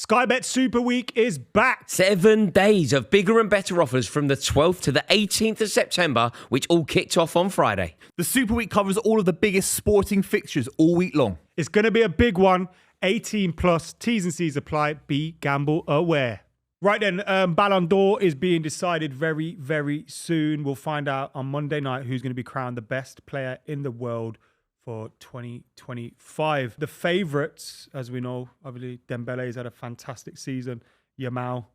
Sky Bet Super Week is back. 7 days of bigger and better offers from the 12th to the 18th of September, which all kicked off on Friday. The Super Week covers all of the biggest sporting fixtures all week long. It's going to be a big one. 18 plus, T's and C's apply. Be gamble aware. Right then, Ballon d'Or is being decided very, very soon. We'll find out on Monday night who's going to be crowned the best player in the world for 2025. The favourites, as we know, obviously Dembele has had a fantastic season. Yamal,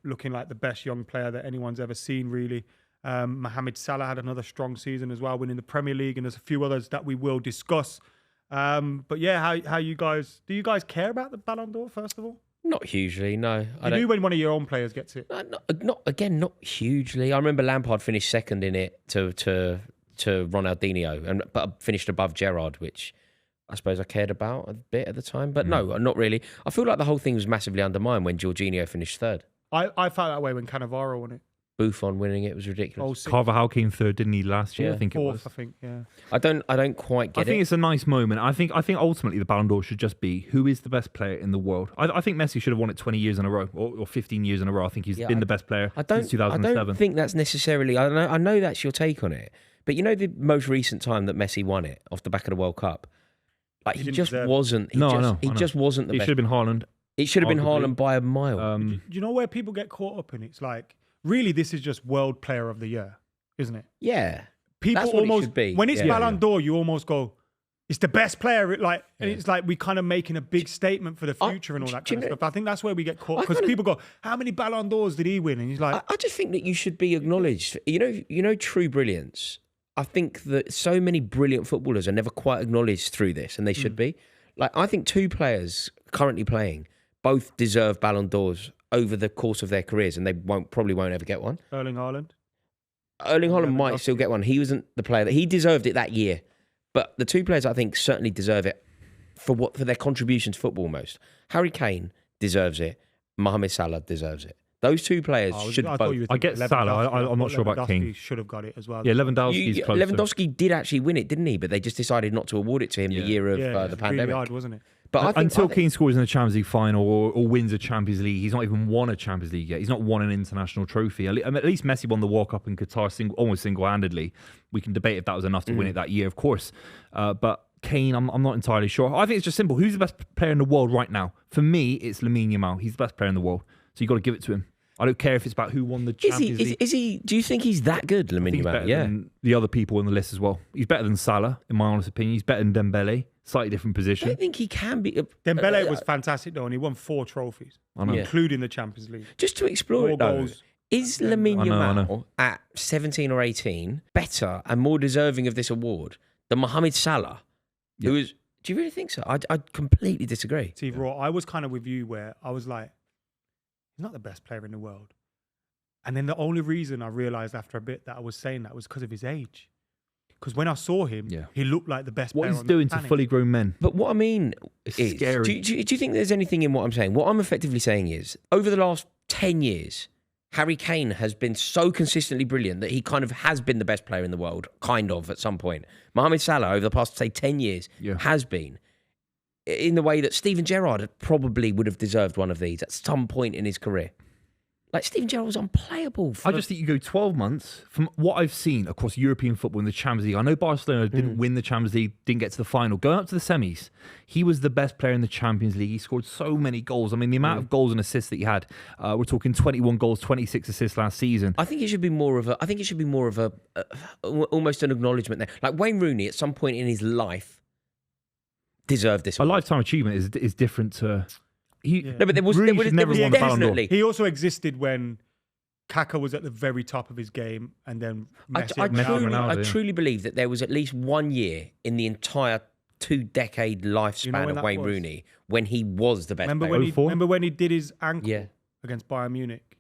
looking like the best young player that anyone's ever seen, really. Mohamed Salah had another strong season as well, winning the Premier League, and there's a few others that we will discuss. But yeah, how you guys, do you guys care about the Ballon d'Or, first of all? Not hugely, no. You do when one of your own players gets it. Not hugely. I remember Lampard finished second in it to Ronaldinho, but finished above Gerrard, which I suppose I cared about a bit at the time. But no, not really. I feel like the whole thing was massively undermined when Jorginho finished third. I felt that way when Cannavaro won it. Buffon winning it was ridiculous. Carvajal came third, didn't he, last year? Yeah. I think Fourth, it was. I think, yeah. I don't quite get it. I think it's a nice moment. I think ultimately the Ballon d'Or should just be who is the best player in the world. I think Messi should have won it 20 years in a row or 15 years in a row. I think he's been the best player since 2007. I don't think that's necessarily... I know that's your take on it. But you know the most recent time that Messi won it off the back of the World Cup? Like he just wasn't... He just wasn't the best. It should have been Haaland. It should have been Haaland by a mile. Do you know where people get caught up in? It's like, really, this is just World Player of the Year, isn't it? Yeah. People that's what almost... it should be. When it's Ballon d'Or, you almost go, it's the best player. And it's like we kind of making a big statement for the future and all that kind of stuff. I think that's where we get caught. Because people go, how many Ballon d'Ors did he win? And he's like... I just think that you should be acknowledged. You know, true brilliance. I think that so many brilliant footballers are never quite acknowledged through this, and they should be. Like, I think two players currently playing both deserve Ballon d'Ors over the course of their careers, and they probably won't ever get one. Erling Haaland Might still get one. He wasn't the player that he deserved it that year, but the two players I think certainly deserve it for their contribution to football most. Harry Kane deserves it. Mohamed Salah deserves it. Those two players should both. I get Salah. I'm not sure about Kane. Should have got it as well. Yeah, Lewandowski's close. Lewandowski did actually win it, didn't he? But they just decided not to award it to him the year of the pandemic. Really hard, wasn't it? But until Kane scores in the Champions League final or wins a Champions League, he's not even won a Champions League yet. He's not won an international trophy. At least Messi won the World Cup in Qatar almost single-handedly. We can debate if that was enough to win it that year, of course. But Kane, I'm not entirely sure. I think it's just simple. Who's the best player in the world right now? For me, it's Lamine Yamal. He's the best player in the world. So you've got to give it to him. I don't care if it's about who won the Champions League. Is he? Do you think he's that good, Lamine Yamal? He's better than the other people on the list as well. He's better than Salah, in my honest opinion. He's better than Dembele. Slightly different position. I don't think he can be. Dembele was fantastic though, and he won 4 trophies, including the Champions League. Just to explore it though, is Lamine Yamal at 17 or 18 better and more deserving of this award than Mohamed Salah, who is? Do you really think so? I completely disagree. Steve Raw, I was kind of with you where I was like, he's not the best player in the world. And then the only reason I realised after a bit that I was saying that was because of his age. Because when I saw him, he looked like the best player on the planet. What he's doing to fully grown men. But what I mean is, scary. Do you think there's anything in what I'm saying? What I'm effectively saying is, over the last 10 years, Harry Kane has been so consistently brilliant that he kind of has been the best player in the world, kind of, at some point. Mohamed Salah, over the past, say, 10 years, has been. In the way that Steven Gerrard probably would have deserved one of these at some point in his career. Like, Steven Gerrard was unplayable. I just think you go 12 months from what I've seen across European football in the Champions League. I know Barcelona didn't win the Champions League, didn't get to the final. Going up to the semis, he was the best player in the Champions League. He scored so many goals. I mean, the amount of goals and assists that he had. We're talking 21 goals, 26 assists last season. I think it should be more of a almost an acknowledgement there. Like Wayne Rooney, at some point in his life, deserved this. A lifetime achievement is different to... No, but there was definitely. He also existed when Kaka was at the very top of his game, and then Messi. I truly believe that there was at least 1 year in the entire 2-decade lifespan of Wayne Rooney when he was the best player. Remember when he did his ankle against Bayern Munich,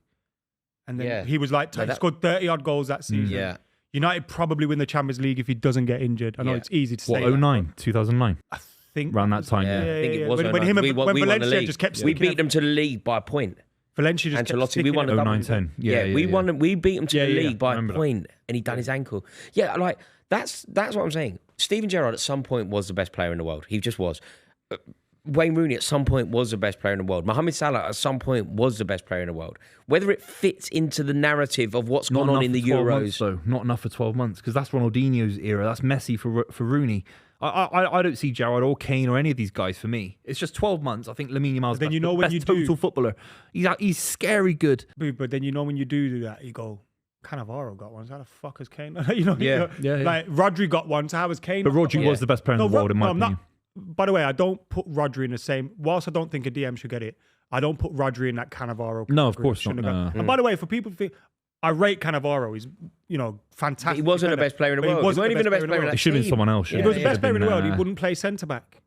and then he was like he scored 30 odd goals that season. Yeah. United probably win the Champions League if he doesn't get injured. I know it's easy to say. 2009. I think around that time. I think it was when Valencia just kept we beat them to the league by a point. Valencia just Ancelotti, we won a 9-10. We beat him to the league by a point, and he done his ankle. Yeah, like that's what I'm saying. Steven Gerrard at some point was the best player in the world. He just was. Wayne Rooney at some point was the best player in the world. Mohamed Salah at some point was the best player in the world. Whether it fits into the narrative of what's gone on in the Euros. Though. Not enough for 12 months, because that's Ronaldinho's era. That's Messi for Rooney. I don't see Gerrard or Kane or any of these guys for me. It's just 12 months. I think Lamine Yamal's then you know the when best you total footballer. He's scary good. But then you know when you do that, you go, Cannavaro got one. So how the fuck has Kane? Yeah. Like Rodri got one. So how has Kane? But Rodri was the best player in the world, in my opinion. By the way, I don't put Rodri in the same. Whilst I don't think a DM should get it, I don't put Rodri in that Cannavaro. No, of course not. No. And by the way, for people who think, I rate Cannavaro. He's, fantastic. He wasn't the best player in the world. He wasn't even the best player in that He should have been someone else. If he was the best player in the world, he wouldn't play centre back.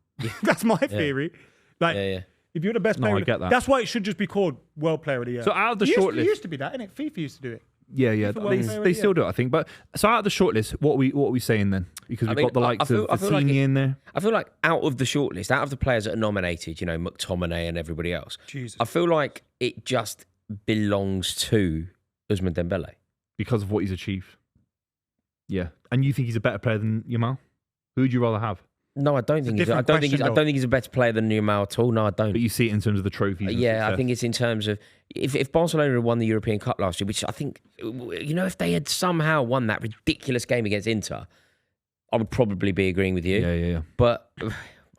That's my theory. If you're the best player, I get that. That's why it should just be called World Player of the Year. So out of the shortlist, it list, used to be that, innit? FIFA used to do it. Yeah. They still do it, I think. But so out of the shortlist, what are we saying then? Because we've got the likes of Vitinha in there. I feel like out of the shortlist, out of the players that are nominated, McTominay and everybody else, Jesus. I feel like it just belongs to Ousmane Dembele. Because of what he's achieved. Yeah. And you think he's a better player than Yamal? Who would you rather have? No, I don't think he's a better player than Yamal at all. No, I don't. But you see it in terms of the trophies. I think it's in terms of if Barcelona had won the European Cup last year, which I think, if they had somehow won that ridiculous game against Inter, I would probably be agreeing with you. Yeah. But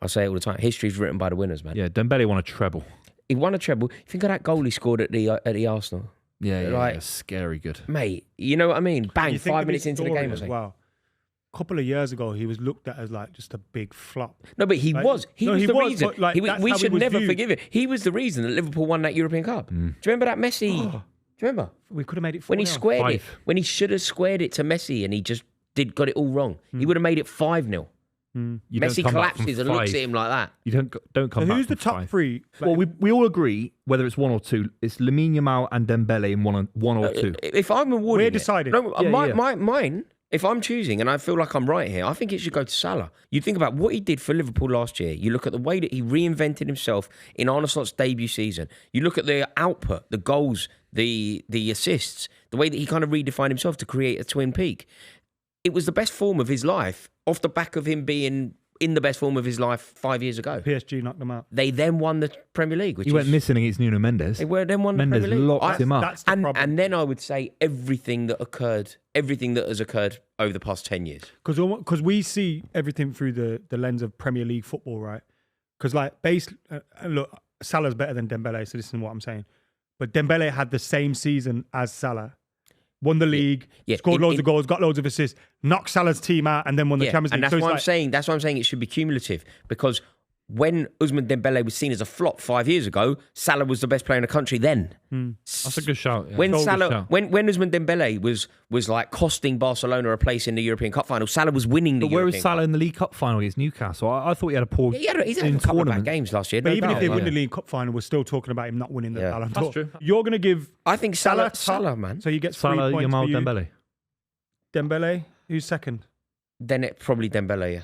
I say it all the time: history's written by the winners, man. Yeah, Dembele won a treble. He won a treble. Think of that goal he scored at the Arsenal. Yeah, scary good, mate. You know what I mean? Bang! 5 minutes into the game, or something. Wow. A couple of years ago, he was looked at as like just a big flop. No, but he was. He was the reason. We should never viewed. forgive it. He was the reason that Liverpool won that European Cup. Do you remember that Messi? Do you remember? We could have made it 4-0. When he squared it. When he should have squared it to Messi and he just got it all wrong. He would have made it 5-0. Messi collapses and looks at him like that. You don't come back. Who's the top 3? Well, we all agree whether it's 1 or 2. It's Lamine Yamal and Dembele in one or 2. If I'm awarding, we're deciding. Mine. If I'm choosing, and I feel like I'm right here, I think it should go to Salah. You think about what he did for Liverpool last year. You look at the way that he reinvented himself in Arne Slot's debut season. You look at the output, the goals, the assists, the way that he kind of redefined himself to create a twin peak. It was the best form of his life off the back of him being in the best form of his life 5 years ago. PSG knocked them out. They then won the Premier League. He went missing against Nuno Mendes. They then won the Premier League. Mendes locked him up. And then I would say everything that has occurred over the past 10 years. Because we see everything through the lens of Premier League football, right? Because look, Salah's better than Dembele, so this is what I'm saying. But Dembele had the same season as Salah. Won the league, scored loads of goals, got loads of assists, knocked Salah's team out, and then won the Champions League. And that's why I'm saying it should be cumulative. Because when Ousmane Dembele was seen as a flop 5 years ago, Salah was the best player in the country then. That's a good shout. Yeah. When Ousmane Dembele was like costing Barcelona a place in the European Cup final, Salah was winning the European Cup. Where was Salah in the League Cup final against Newcastle? I thought he had a poor. He's had a couple of bad games last year. But even if they win the League Cup final, we're still talking about him not winning the Ballon d'Or. That's true. You're going to give. I think Salah, man. So he gets Salah, 3 points Yamal, for you. Dembele. Dembele, who's second? Then it probably Dembele, yeah.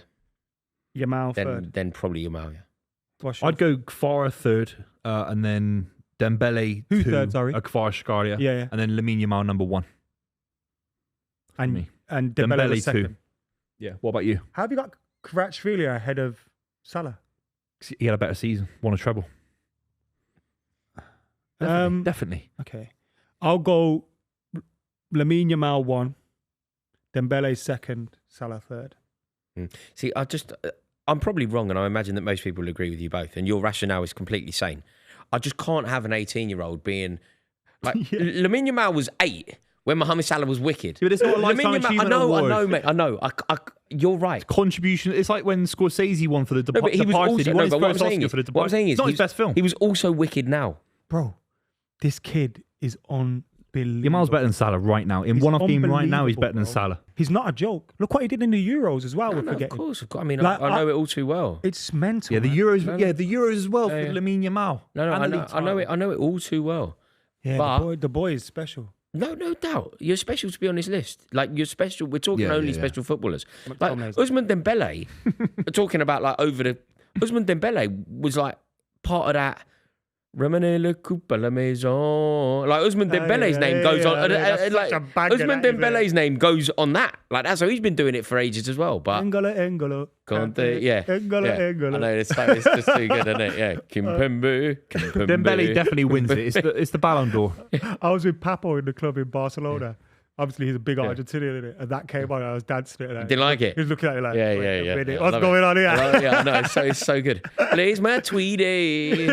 Yamal third. Then probably Yamal, yeah. I'd go Kvara third, and then Dembele Who 2, third, sorry? Kvaratskhelia, Yeah. and then Lamine Yamal number 1. And Dembele was second. 2. Yeah. What about you? How have you got Kvaratskhelia ahead of Salah? He had a better season, won a treble. Definitely. Okay. I'll go Lamine Yamal 1, Dembele second, Salah third. See, I'm probably wrong, and I imagine that most people will agree with you both, and your rationale is completely sane. I just can't have an 18-year-old being like Lamine Yamal was 8 when Mohamed Salah was wicked. Yeah, but it's not a lifetime achievement award. I know, mate. I know. You're right. Contribution. It's like when Scorsese won for the Departed. He won his first Oscar for the Departed. What I'm saying is, it's not his best film. He was also wicked now. Bro, this kid is unbelievable. Yamal's better than Salah right now. In one-off game right now, he's better than Salah. He's not a joke. Look what he did in the Euros as well. No, of course. I mean, I know it all too well. It's mental. Yeah, the Euros. The Euros as well for Lamine Yamal. I know it all too well. Yeah, but the boy is special. No doubt. You're special to be on this list. Like, you're special. We're talking special footballers. Like, Ousmane Dembele, talking about like Ousmane Dembele was like part of that Ramenez le coupe à la maison. Like Ousmane Dembele's name goes on. That's Like such a banger, Ousmane that, isn't it? Dembele's name goes on that. Like that's how he's been doing it for ages as well. But N'Golo. Conte, yeah. N'Golo. I know it's just too good, isn't it? Yeah. Kimpembe. Dembele definitely wins it. It's the Ballon d'Or. I was with Papo in the club in Barcelona. Obviously, he's a big Argentinian, isn't it? And that came on, and I was dancing it. Didn't like it? He was looking at it like, Yeah. "Wait a minute, Yeah, what's going on here?" I know. It's so good. Please, my Tweety.